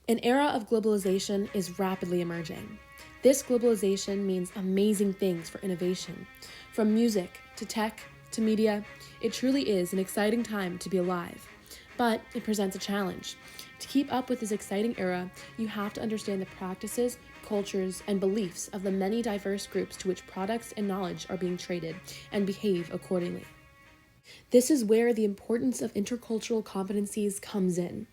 An era of globalization is rapidly emerging. This globalization means amazing things for innovation. From music to tech to media, it truly is an exciting time to be alive. But it presents a challenge. To keep up with this exciting era, you have to understand the practices, cultures, and beliefs of the many diverse groups to which products and knowledge are being traded, and behave accordingly. This is where the importance of intercultural competencies comes in.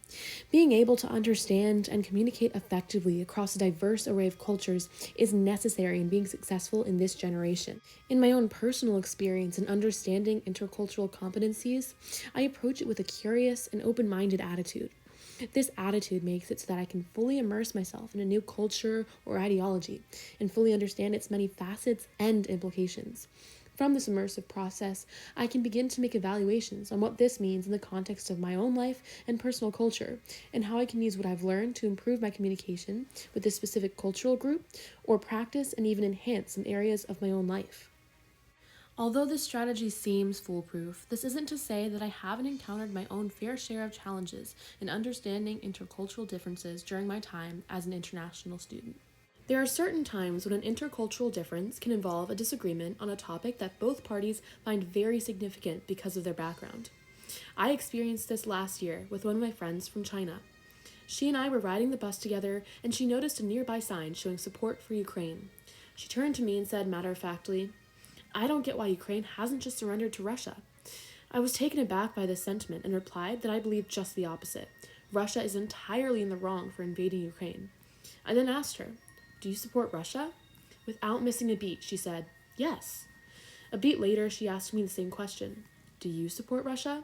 Being able to understand and communicate effectively across a diverse array of cultures is necessary in being successful in this generation. In my own personal experience in understanding intercultural competencies, I approach it with a curious and open-minded attitude. This attitude makes it so that I can fully immerse myself in a new culture or ideology and fully understand its many facets and implications. From this immersive process, I can begin to make evaluations on what this means in the context of my own life and personal culture, and how I can use what I've learned to improve my communication with this specific cultural group, or practice and even enhance some areas of my own life. Although this strategy seems foolproof, this isn't to say that I haven't encountered my own fair share of challenges in understanding intercultural differences during my time as an international student. There are certain times when an intercultural difference can involve a disagreement on a topic that both parties find very significant because of their background. I experienced this last year with one of my friends from China. She and I were riding the bus together, and she noticed a nearby sign showing support for Ukraine. She turned to me and said matter-of-factly, "I don't get why Ukraine hasn't just surrendered to Russia." I was taken aback by this sentiment and replied that I believe just the opposite. Russia is entirely in the wrong for invading Ukraine. I then asked her, "Do you support Russia?" Without missing a beat, she said, "Yes." A beat later, she asked me the same question, "Do you support Russia?"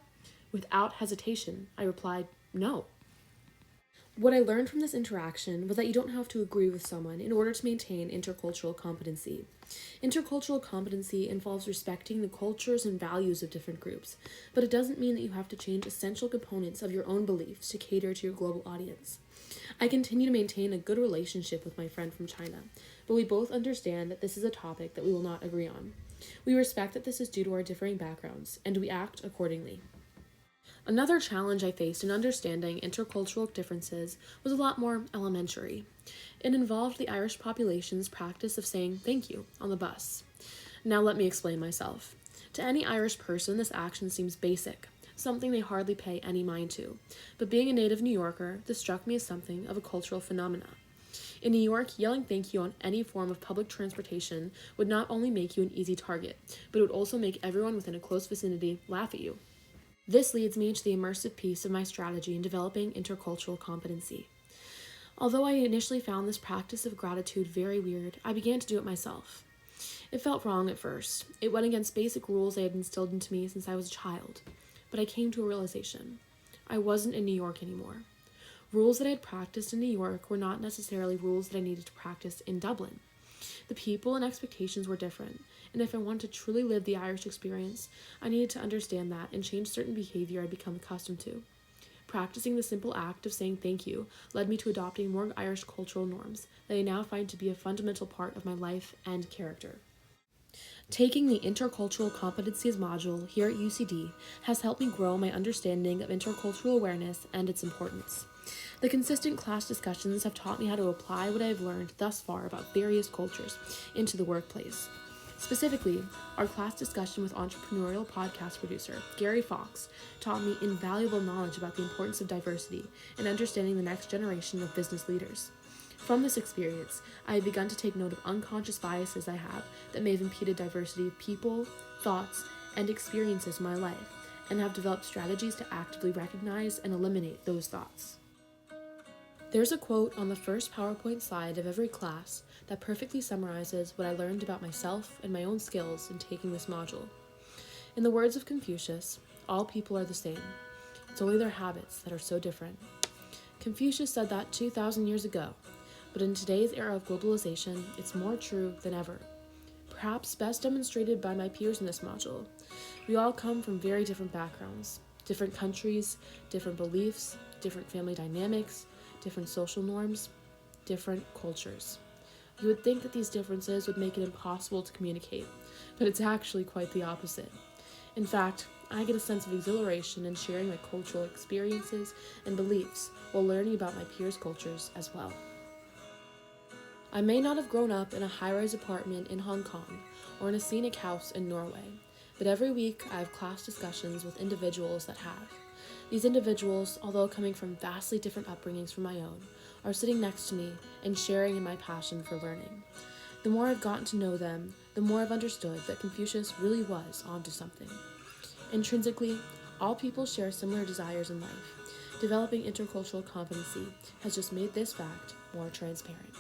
Without hesitation, I replied, "No." What I learned from this interaction was that you don't have to agree with someone in order to maintain intercultural competency. Intercultural competency involves respecting the cultures and values of different groups, but it doesn't mean that you have to change essential components of your own beliefs to cater to your global audience. I continue to maintain a good relationship with my friend from China, but we both understand that this is a topic that we will not agree on. We respect that this is due to our differing backgrounds, and we act accordingly. Another challenge I faced in understanding intercultural differences was a lot more elementary. It involved the Irish population's practice of saying thank you on the bus. Now let me explain myself. To any Irish person, this action seems basic, something they hardly pay any mind to. But being a native New Yorker, this struck me as something of a cultural phenomenon. In New York, yelling thank you on any form of public transportation would not only make you an easy target, but it would also make everyone within a close vicinity laugh at you. This leads me to the immersive piece of my strategy in developing intercultural competency. Although I initially found this practice of gratitude very weird, I began to do it myself. It felt wrong at first. It went against basic rules they had instilled into me since I was a child. But I came to a realization. I wasn't in New York anymore. Rules that I had practiced in New York were not necessarily rules that I needed to practice in Dublin. The people and expectations were different, and if I wanted to truly live the Irish experience, I needed to understand that and change certain behavior I'd become accustomed to. Practicing the simple act of saying thank you led me to adopting more Irish cultural norms that I now find to be a fundamental part of my life and character. Taking the Intercultural Competencies module here at UCD has helped me grow my understanding of intercultural awareness and its importance. The consistent class discussions have taught me how to apply what I have learned thus far about various cultures into the workplace. Specifically, our class discussion with entrepreneurial podcast producer Gary Fox taught me invaluable knowledge about the importance of diversity and understanding the next generation of business leaders. From this experience, I have begun to take note of unconscious biases I have that may have impeded diversity of people, thoughts, and experiences in my life, and have developed strategies to actively recognize and eliminate those thoughts. There's a quote on the first PowerPoint slide of every class that perfectly summarizes what I learned about myself and my own skills in taking this module. In the words of Confucius, all people are the same. It's only their habits that are so different. Confucius said that 2,000 years ago, but in today's era of globalization, it's more true than ever. Perhaps best demonstrated by my peers in this module. We all come from very different backgrounds, different countries, different beliefs, different family dynamics, different social norms, different cultures. You would think that these differences would make it impossible to communicate, but it's actually quite the opposite. In fact, I get a sense of exhilaration in sharing my cultural experiences and beliefs while learning about my peers' cultures as well. I may not have grown up in a high-rise apartment in Hong Kong or in a scenic house in Norway, but every week I have class discussions with individuals that have. These individuals, although coming from vastly different upbringings from my own, are sitting next to me and sharing in my passion for learning. The more I've gotten to know them, the more I've understood that Confucius really was onto something. Intrinsically, all people share similar desires in life. Developing intercultural competency has just made this fact more transparent.